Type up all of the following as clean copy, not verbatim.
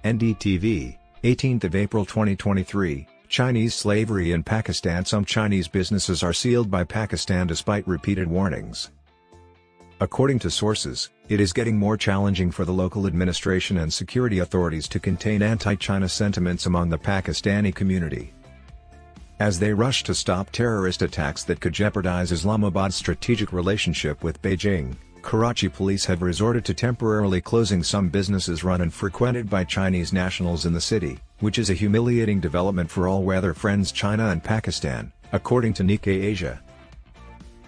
NDTV, 18th of April 2023, Chinese slavery in Pakistan. Some Chinese businesses are sealed by Pakistan despite repeated warnings. According to sources, it is getting more challenging for the local administration and security authorities to contain anti-China sentiments among the Pakistani community, as they rush to stop terrorist attacks that could jeopardize Islamabad's strategic relationship with Beijing. Karachi Police have resorted to temporarily closing some businesses run and frequented by Chinese nationals in the city, which is a humiliating development for all weather friends China and Pakistan, according to Nikkei Asia.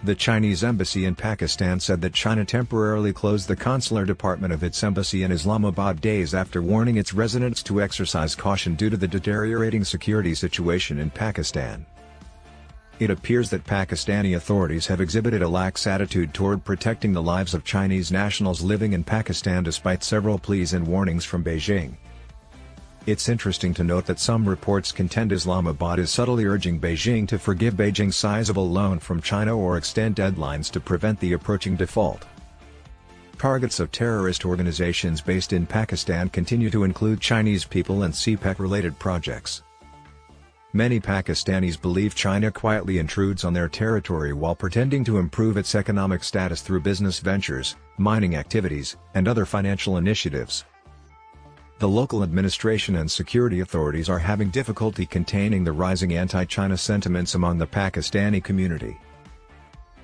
The Chinese embassy in Pakistan said that China temporarily closed the consular department of its embassy in Islamabad days after warning its residents to exercise caution due to the deteriorating security situation in Pakistan. It appears that Pakistani authorities have exhibited a lax attitude toward protecting the lives of Chinese nationals living in Pakistan despite several pleas and warnings from Beijing. It's interesting to note that some reports contend Islamabad is subtly urging Beijing to forgive Beijing's sizable loan from China or extend deadlines to prevent the approaching default. Targets of terrorist organizations based in Pakistan continue to include Chinese people and CPEC-related projects. Many Pakistanis believe China quietly intrudes on their territory while pretending to improve its economic status through business ventures, mining activities, and other financial initiatives. The local administration and security authorities are having difficulty containing the rising anti-China sentiments among the Pakistani community.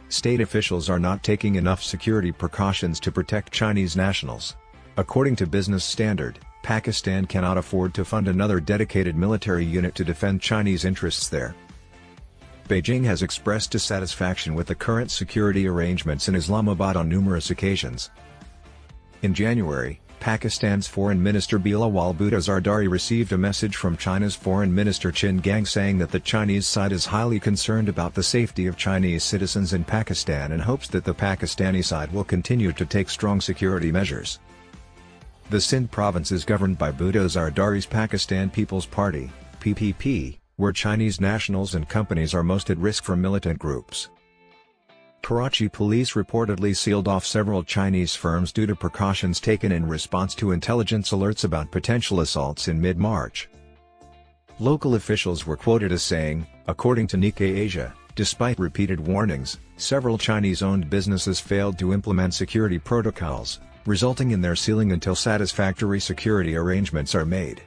State officials are not taking enough security precautions to protect Chinese nationals. According to Business Standard, Pakistan cannot afford to fund another dedicated military unit to defend Chinese interests there. Beijing has expressed dissatisfaction with the current security arrangements in Islamabad on numerous occasions. In January, Pakistan's Foreign Minister Bilawal Bhutto Zardari received a message from China's Foreign Minister Qin Gang saying that the Chinese side is highly concerned about the safety of Chinese citizens in Pakistan and hopes that the Pakistani side will continue to take strong security measures. The Sindh province is governed by Bhutto Zardari's Pakistan People's Party, PPP, where Chinese nationals and companies are most at risk from militant groups. Karachi Police reportedly sealed off several Chinese firms due to precautions taken in response to intelligence alerts about potential assaults in mid-March. Local officials were quoted as saying, according to Nikkei Asia, despite repeated warnings, several Chinese-owned businesses failed to implement security protocols, resulting in their sealing until satisfactory security arrangements are made.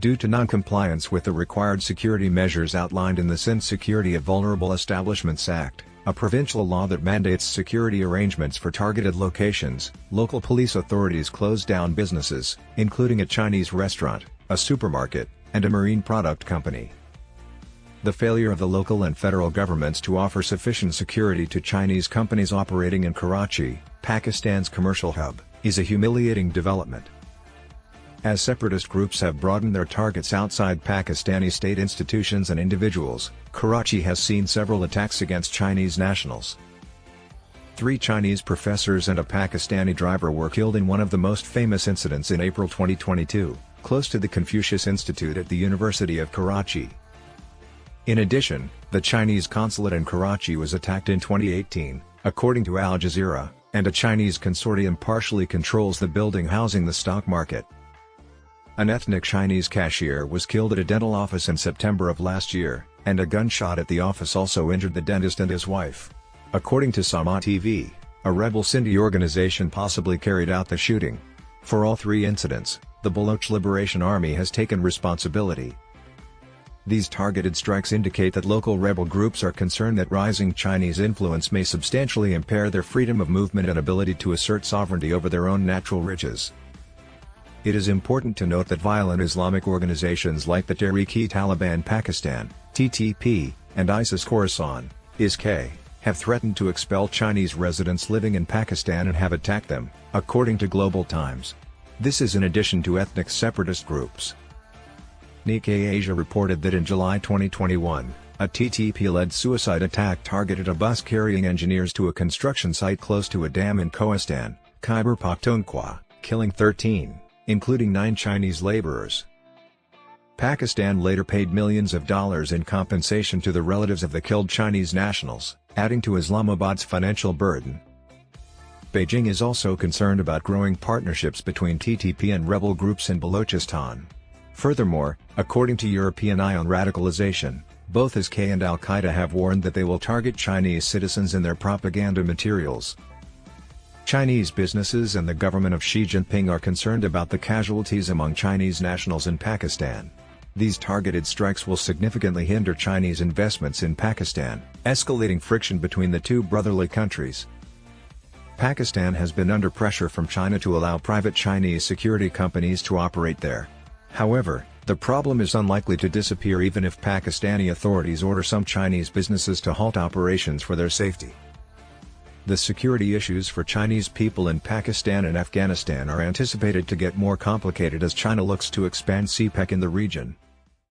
Due to non-compliance with the required security measures outlined in the Sindh Security of Vulnerable Establishments Act, a provincial law that mandates security arrangements for targeted locations, local police authorities closed down businesses, including a Chinese restaurant, a supermarket, and a marine product company. The failure of the local and federal governments to offer sufficient security to Chinese companies operating in Karachi, Pakistan's commercial hub, is a humiliating development. As separatist groups have broadened their targets outside Pakistani state institutions and individuals, Karachi has seen several attacks against Chinese nationals. 3 Chinese professors and a Pakistani driver were killed in one of the most famous incidents in April 2022, close to the Confucius Institute at the University of Karachi. In addition, the Chinese consulate in Karachi was attacked in 2018, according to Al Jazeera, and a Chinese consortium partially controls the building housing the stock market. An ethnic Chinese cashier was killed at a dental office in September of last year, and a gunshot at the office also injured the dentist and his wife. According to Sama TV, a rebel Sindhi organization possibly carried out the shooting. For all 3 incidents, the Baloch Liberation Army has taken responsibility. These targeted strikes indicate that local rebel groups are concerned that rising Chinese influence may substantially impair their freedom of movement and ability to assert sovereignty over their own natural riches. It is important to note that violent Islamic organizations like the Tehreek-e-Taliban Pakistan, TTP, and ISIS Khorasan, ISK, have threatened to expel Chinese residents living in Pakistan and have attacked them, according to Global Times. This is in addition to ethnic separatist groups. Nikkei Asia reported that in July 2021, a TTP-led suicide attack targeted a bus carrying engineers to a construction site close to a dam in Kohistan, Khyber Pakhtunkhwa, killing 13, including 9 Chinese laborers. Pakistan later paid millions of dollars in compensation to the relatives of the killed Chinese nationals, adding to Islamabad's financial burden. Beijing is also concerned about growing partnerships between TTP and rebel groups in Balochistan. Furthermore, according to European Eye on Radicalization, both ISK and Al-Qaeda have warned that they will target Chinese citizens in their propaganda materials. Chinese businesses and the government of Xi Jinping are concerned about the casualties among Chinese nationals in Pakistan. These targeted strikes will significantly hinder Chinese investments in Pakistan, escalating friction between the two brotherly countries. Pakistan has been under pressure from China to allow private Chinese security companies to operate there. However, the problem is unlikely to disappear even if Pakistani authorities order some Chinese businesses to halt operations for their safety. The security issues for Chinese people in Pakistan and Afghanistan are anticipated to get more complicated as China looks to expand CPEC in the region.